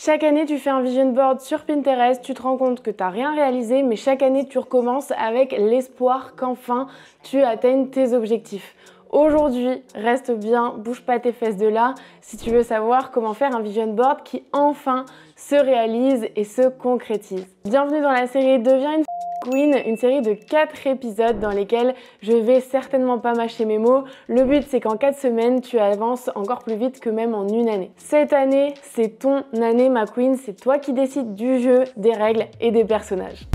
Chaque année, tu fais un vision board sur Pinterest, tu te rends compte que tu n'as rien réalisé, mais chaque année, tu recommences avec l'espoir qu'enfin, tu atteignes tes objectifs. Aujourd'hui, reste bien, bouge pas tes fesses de là si tu veux savoir comment faire un vision board qui enfin se réalise et se concrétise. Bienvenue dans la série Deviens une Queen, une série de 4 épisodes dans lesquels je vais certainement pas mâcher mes mots. Le but, c'est qu'en 4 semaines, tu avances encore plus vite que même en une année. Cette année, c'est ton année, ma queen. C'est toi qui décides du jeu, des règles et des personnages.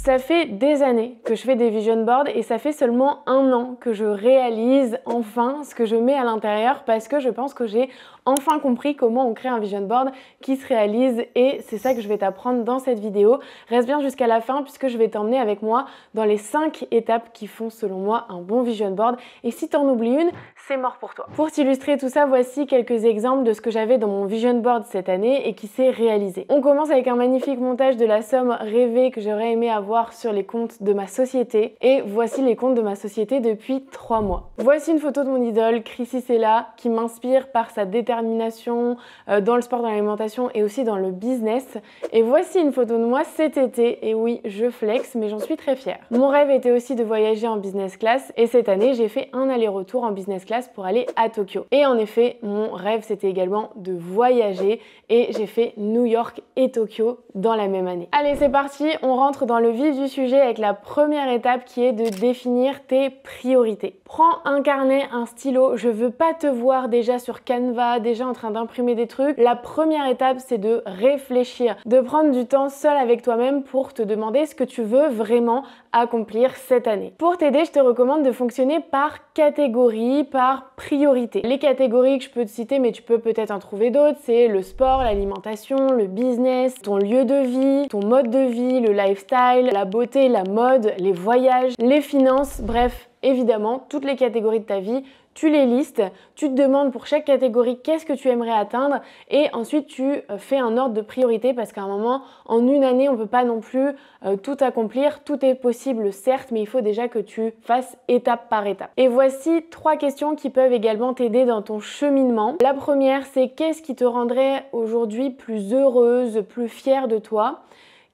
Ça fait des années que je fais des vision boards et ça fait seulement 1 an que je réalise enfin ce que je mets à l'intérieur parce que je pense que j'ai enfin compris comment on crée un vision board qui se réalise et c'est ça que je vais t'apprendre dans cette vidéo. Reste bien jusqu'à la fin puisque je vais t'emmener avec moi dans les 5 étapes qui font selon moi un bon vision board et si t'en oublies une, c'est mort pour toi. Pour t'illustrer tout ça, voici quelques exemples de ce que j'avais dans mon vision board cette année et qui s'est réalisé. On commence avec un magnifique montage de la somme rêvée que j'aurais aimé avoir sur les comptes de ma société et voici les comptes de ma société depuis 3 mois. Voici une photo de mon idole, Chrissy Sella, qui m'inspire par sa détermination dans le sport, dans l'alimentation et aussi dans le business. Et voici une photo de moi cet été et oui, je flex mais j'en suis très fière. Mon rêve était aussi de voyager en business class et cette année j'ai fait un aller-retour en business class pour aller à Tokyo. Et en effet, mon rêve c'était également de voyager et j'ai fait New York et Tokyo dans la même année. Allez, c'est parti, on rentre dans le vif du sujet avec la première étape qui est de définir tes priorités. Prends un carnet, un stylo, je veux pas te voir déjà sur Canva, déjà en train d'imprimer des trucs. La première étape, c'est de réfléchir, de prendre du temps seul avec toi-même pour te demander ce que tu veux vraiment accomplir cette année. Pour t'aider, je te recommande de fonctionner par catégorie, par priorité. Les catégories que je peux te citer, mais tu peux peut-être en trouver d'autres, c'est le sport, l'alimentation, le business, ton lieu de vie, ton mode de vie, le lifestyle, la beauté, la mode, les voyages, les finances, bref, évidemment, toutes les catégories de ta vie, tu les listes, tu te demandes pour chaque catégorie qu'est-ce que tu aimerais atteindre et ensuite tu fais un ordre de priorité parce qu'à un moment, en une année, on ne peut pas non plus tout accomplir. Tout est possible certes, mais il faut déjà que tu fasses étape par étape. Et voici 3 questions qui peuvent également t'aider dans ton cheminement. La première, c'est qu'est-ce qui te rendrait aujourd'hui plus heureuse, plus fière de toi ?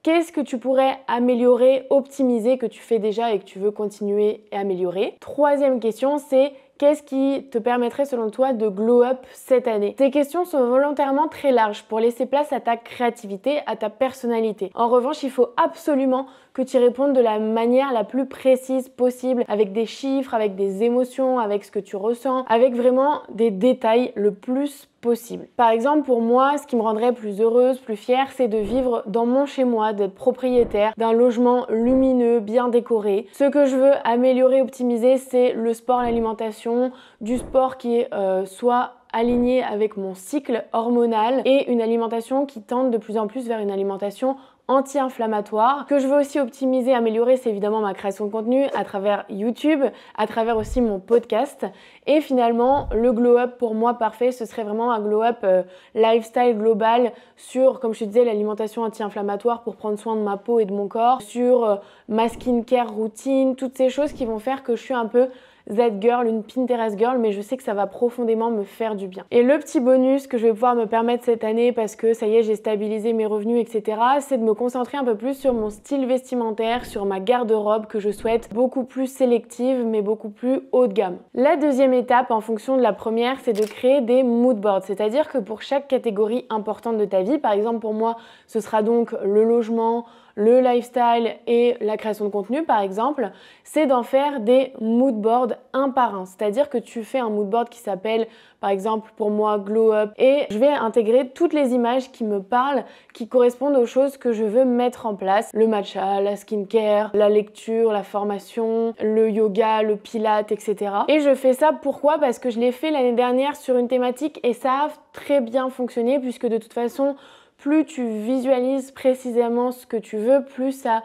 Qu'est-ce que tu pourrais améliorer, optimiser, que tu fais déjà et que tu veux continuer à améliorer? Troisième question, c'est qu'est-ce qui te permettrait selon toi de glow up cette année? Tes questions sont volontairement très larges pour laisser place à ta créativité, à ta personnalité. En revanche, il faut absolument que tu y répondes de la manière la plus précise possible, avec des chiffres, avec des émotions, avec ce que tu ressens, avec vraiment des détails le plus possible. Par exemple, pour moi, ce qui me rendrait plus heureuse, plus fière, c'est de vivre dans mon chez-moi, d'être propriétaire d'un logement lumineux, bien décoré. Ce que je veux améliorer, optimiser, c'est le sport, l'alimentation, du sport qui est soit aligné avec mon cycle hormonal et une alimentation qui tende de plus en plus vers une alimentation anti-inflammatoire. Que je veux aussi optimiser, améliorer, c'est évidemment ma création de contenu à travers YouTube, à travers aussi mon podcast. Et finalement, le glow-up pour moi parfait, ce serait vraiment un glow-up lifestyle global sur, comme je te disais, l'alimentation anti-inflammatoire pour prendre soin de ma peau et de mon corps, sur ma skincare routine, toutes ces choses qui vont faire que je suis un peu Z-girl, une Pinterest girl, mais je sais que ça va profondément me faire du bien. Et le petit bonus que je vais pouvoir me permettre cette année parce que ça y est, j'ai stabilisé mes revenus, etc., c'est de me concentrer un peu plus sur mon style vestimentaire, sur ma garde-robe que je souhaite beaucoup plus sélective, mais beaucoup plus haut de gamme. La deuxième étape, en fonction de la première, c'est de créer des mood boards, c'est-à-dire que pour chaque catégorie importante de ta vie, par exemple pour moi, ce sera donc le logement, le lifestyle et la création de contenu par exemple, c'est d'en faire des mood boards un par un. C'est-à-dire que tu fais un mood board qui s'appelle par exemple pour moi Glow Up et je vais intégrer toutes les images qui me parlent, qui correspondent aux choses que je veux mettre en place. Le matcha, la skincare, la lecture, la formation, le yoga, le pilate, etc. Et je fais ça pourquoi? Parce que je l'ai fait l'année dernière sur une thématique et ça a très bien fonctionné puisque de toute façon plus tu visualises précisément ce que tu veux, plus ça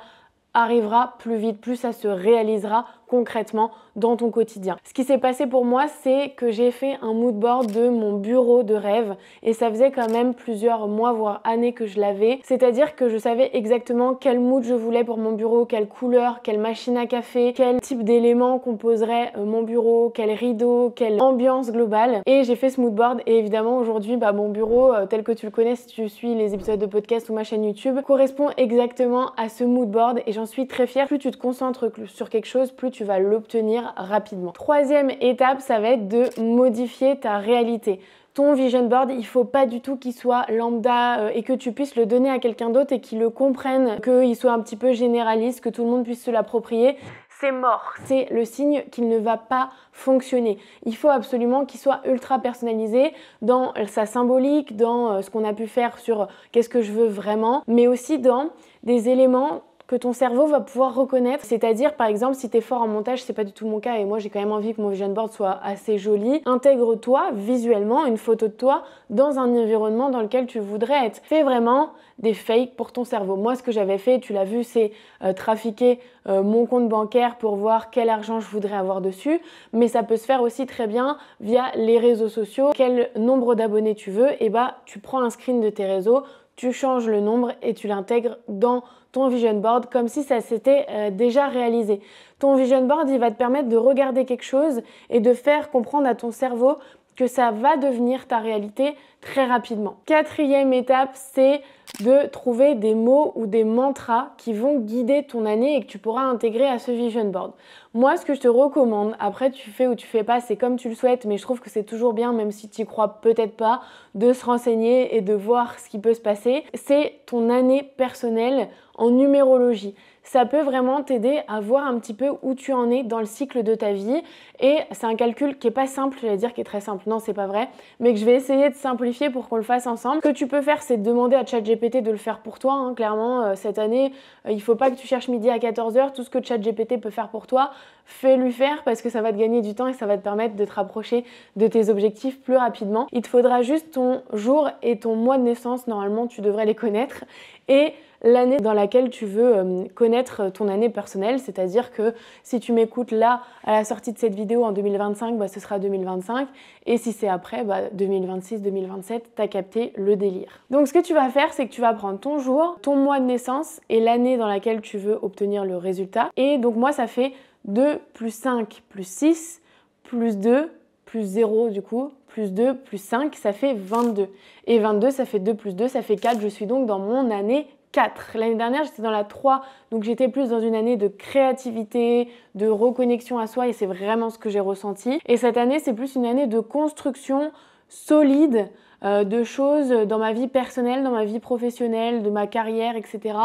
arrivera plus vite, plus ça se réalisera concrètement dans ton quotidien. Ce qui s'est passé pour moi, c'est que j'ai fait un mood board de mon bureau de rêve et ça faisait quand même plusieurs mois voire années que je l'avais. C'est-à-dire que je savais exactement quel mood je voulais pour mon bureau, quelle couleur, quelle machine à café, quel type d'éléments composerait mon bureau, quel rideau, quelle ambiance globale. Et j'ai fait ce mood board et évidemment aujourd'hui mon bureau tel que tu le connais si tu suis les épisodes de podcast ou ma chaîne YouTube correspond exactement à ce mood board et j'en suis très fière. Plus tu te concentres sur quelque chose, plus tu vas l'obtenir rapidement. Troisième étape, ça va être de modifier ta réalité. Ton vision board, il faut pas du tout qu'il soit lambda et que tu puisses le donner à quelqu'un d'autre et qu'il le comprenne, qu'il soit un petit peu généraliste, que tout le monde puisse se l'approprier. C'est mort. C'est le signe qu'il ne va pas fonctionner. Il faut absolument qu'il soit ultra personnalisé dans sa symbolique, dans ce qu'on a pu faire sur qu'est-ce que je veux vraiment, mais aussi dans des éléments que ton cerveau va pouvoir reconnaître. C'est-à-dire, par exemple, si tu es fort en montage, c'est pas du tout mon cas et moi j'ai quand même envie que mon vision board soit assez joli, intègre-toi visuellement une photo de toi dans un environnement dans lequel tu voudrais être. Fais vraiment des fakes pour ton cerveau. Moi, ce que j'avais fait, tu l'as vu, c'est trafiquer mon compte bancaire pour voir quel argent je voudrais avoir dessus, mais ça peut se faire aussi très bien via les réseaux sociaux. Quel nombre d'abonnés tu veux, et tu prends un screen de tes réseaux, tu changes le nombre et tu l'intègres dans ton vision board comme si ça s'était déjà réalisé. Ton vision board, il va te permettre de regarder quelque chose et de faire comprendre à ton cerveau que ça va devenir ta réalité très rapidement. Quatrième étape, c'est de trouver des mots ou des mantras qui vont guider ton année et que tu pourras intégrer à ce vision board. Moi, ce que je te recommande, après tu fais ou tu fais pas, c'est comme tu le souhaites, mais je trouve que c'est toujours bien, même si tu y crois peut-être pas, de se renseigner et de voir ce qui peut se passer. C'est ton année personnelle en numérologie. Ça peut vraiment t'aider à voir un petit peu où tu en es dans le cycle de ta vie et c'est un calcul qui est pas simple, j'allais dire qui est très simple, non c'est pas vrai, mais que je vais essayer de simplifier pour qu'on le fasse ensemble. Ce que tu peux faire, c'est de demander à ChatGPT de le faire pour toi, hein. Clairement cette année, il faut pas que tu cherches midi à 14h, tout ce que ChatGPT peut faire pour toi, fais-lui faire parce que ça va te gagner du temps et ça va te permettre de te rapprocher de tes objectifs plus rapidement. Il te faudra juste ton jour et ton mois de naissance, normalement tu devrais les connaître, et l'année dans laquelle tu veux connaître ton année personnelle, c'est-à-dire que si tu m'écoutes là à la sortie de cette vidéo en 2025, ce sera 2025 et si c'est après, 2026, 2027, t'as capté le délire. Donc ce que tu vas faire, c'est que tu vas prendre ton jour, ton mois de naissance et l'année dans laquelle tu veux obtenir le résultat. Et donc moi ça fait 2 plus 5 plus 6 plus 2 plus 0 du coup, plus 2 plus 5, ça fait 22. Et 22, ça fait 2 plus 2, ça fait 4. Je suis donc dans mon année 4. L'année dernière, j'étais dans la 3, donc j'étais plus dans une année de créativité, de reconnexion à soi et c'est vraiment ce que j'ai ressenti. Et cette année, c'est plus une année de construction solide de choses dans ma vie personnelle, dans ma vie professionnelle, de ma carrière, etc.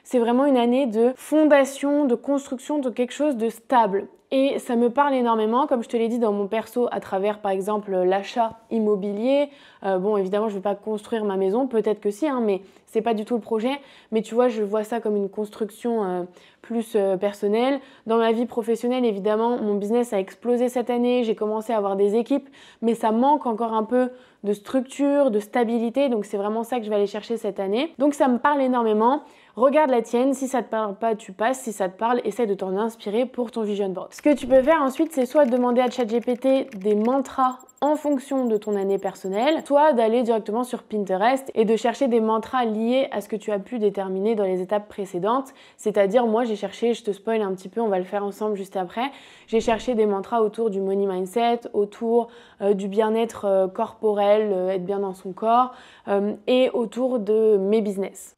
C'est vraiment une année de fondation, de construction de quelque chose de stable. Et ça me parle énormément, comme je te l'ai dit dans mon perso, à travers par exemple l'achat immobilier. Bon, évidemment, je ne vais pas construire ma maison, peut-être que si, mais c'est pas du tout le projet. Mais tu vois, je vois ça comme une construction plus personnelle. Dans ma vie professionnelle, évidemment, mon business a explosé cette année. J'ai commencé à avoir des équipes, mais ça manque encore un peu de structure, de stabilité. Donc c'est vraiment ça que je vais aller chercher cette année. Donc ça me parle énormément. Regarde la tienne, si ça te parle pas, tu passes, si ça te parle, essaie de t'en inspirer pour ton vision board. Ce que tu peux faire ensuite, c'est soit demander à ChatGPT des mantras en fonction de ton année personnelle, soit d'aller directement sur Pinterest et de chercher des mantras liés à ce que tu as pu déterminer dans les étapes précédentes. C'est-à-dire, moi j'ai cherché, je te spoil un petit peu, on va le faire ensemble juste après, j'ai cherché des mantras autour du money mindset, autour du bien-être corporel, être bien dans son corps, et autour de mes business.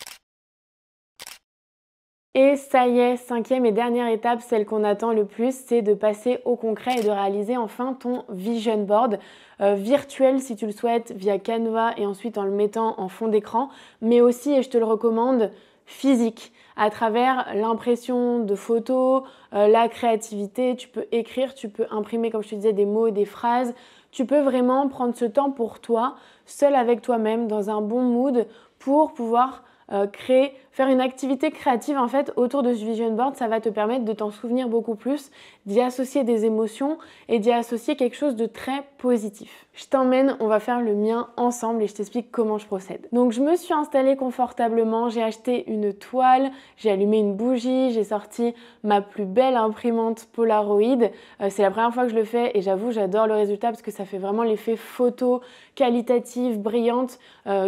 Et ça y est, cinquième et dernière étape, celle qu'on attend le plus, c'est de passer au concret et de réaliser enfin ton vision board virtuel si tu le souhaites via Canva et ensuite en le mettant en fond d'écran, mais aussi, et je te le recommande, physique, à travers l'impression de photos, la créativité, tu peux écrire, tu peux imprimer, comme je te disais, des mots et des phrases, tu peux vraiment prendre ce temps pour toi, seul avec toi-même, dans un bon mood, pour pouvoir créer Faire une activité créative en fait autour de ce vision board, ça va te permettre de t'en souvenir beaucoup plus, d'y associer des émotions et d'y associer quelque chose de très positif. Je t'emmène, on va faire le mien ensemble et je t'explique comment je procède. Donc je me suis installée confortablement, j'ai acheté une toile, j'ai allumé une bougie, j'ai sorti ma plus belle imprimante Polaroid. C'est la première fois que je le fais et j'avoue j'adore le résultat parce que ça fait vraiment l'effet photo qualitative, brillante,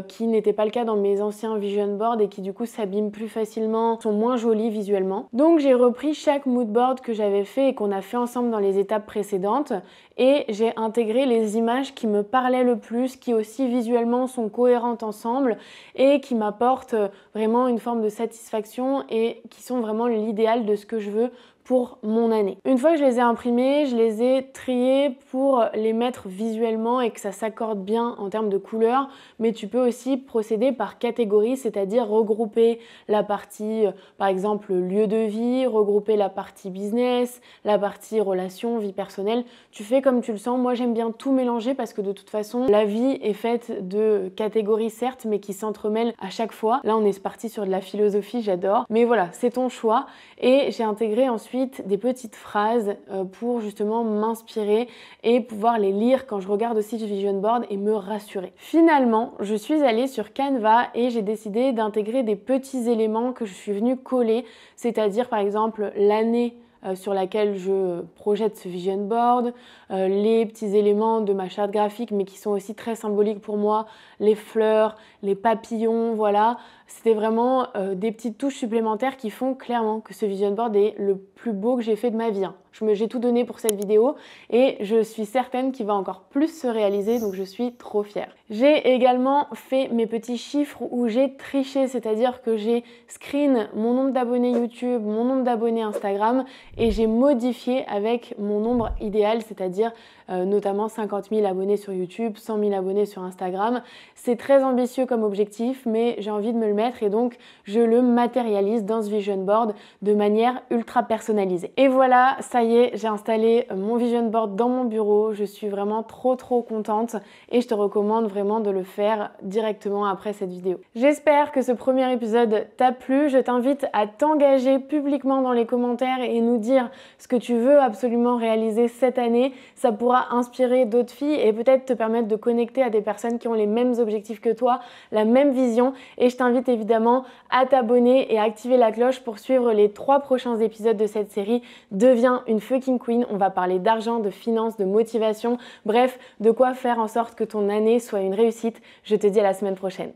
qui n'était pas le cas dans mes anciens vision boards et qui du coup s'abîment plus facilement, sont moins jolis visuellement. Donc j'ai repris chaque mood board que j'avais fait et qu'on a fait ensemble dans les étapes précédentes et j'ai intégré les images qui me parlaient le plus, qui aussi visuellement sont cohérentes ensemble et qui m'apportent vraiment une forme de satisfaction et qui sont vraiment l'idéal de ce que je veux pour mon année. Une fois que je les ai imprimés, je les ai triés pour les mettre visuellement et que ça s'accorde bien en termes de couleurs, mais tu peux aussi procéder par catégorie, c'est-à-dire regrouper la partie, par exemple, lieu de vie, regrouper la partie business, la partie relation, vie personnelle. Tu fais comme tu le sens. Moi, j'aime bien tout mélanger parce que de toute façon, la vie est faite de catégories, certes, mais qui s'entremêlent à chaque fois. Là, on est parti sur de la philosophie, j'adore. Mais voilà, c'est ton choix. Et j'ai intégré ensuite des petites phrases pour justement m'inspirer et pouvoir les lire quand je regarde aussi ce vision board et me rassurer. Finalement, je suis allée sur Canva et j'ai décidé d'intégrer des petits éléments que je suis venue coller, c'est-à-dire par exemple l'année sur laquelle je projette ce vision board, les petits éléments de ma charte graphique mais qui sont aussi très symboliques pour moi, les fleurs, les papillons, voilà. C'était vraiment des petites touches supplémentaires qui font clairement que ce vision board est le plus beau que j'ai fait de ma vie. J'ai tout donné pour cette vidéo et je suis certaine qu'il va encore plus se réaliser, donc je suis trop fière. J'ai également fait mes petits chiffres où j'ai triché, c'est-à-dire que j'ai screen mon nombre d'abonnés YouTube, mon nombre d'abonnés Instagram et j'ai modifié avec mon nombre idéal, c'est-à-dire notamment 50 000 abonnés sur YouTube, 100 000 abonnés sur Instagram. C'est très ambitieux comme objectif, mais j'ai envie de me le mettre et donc je le matérialise dans ce vision board de manière ultra personnalisée. Et voilà, ça y est, j'ai installé mon vision board dans mon bureau. Je suis vraiment trop contente et je te recommande vraiment de le faire directement après cette vidéo. J'espère que ce premier épisode t'a plu. Je t'invite à t'engager publiquement dans les commentaires et nous dire ce que tu veux absolument réaliser cette année. Ça pourra inspirer d'autres filles et peut-être te permettre de connecter à des personnes qui ont les mêmes objectifs que toi, la même vision. Et je t'invite évidemment à t'abonner et à activer la cloche pour suivre les 3 prochains épisodes de cette série. Deviens une fucking queen. On va parler d'argent, de finances, de motivation, bref, de quoi faire en sorte que ton année soit une réussite. Je te dis à la semaine prochaine.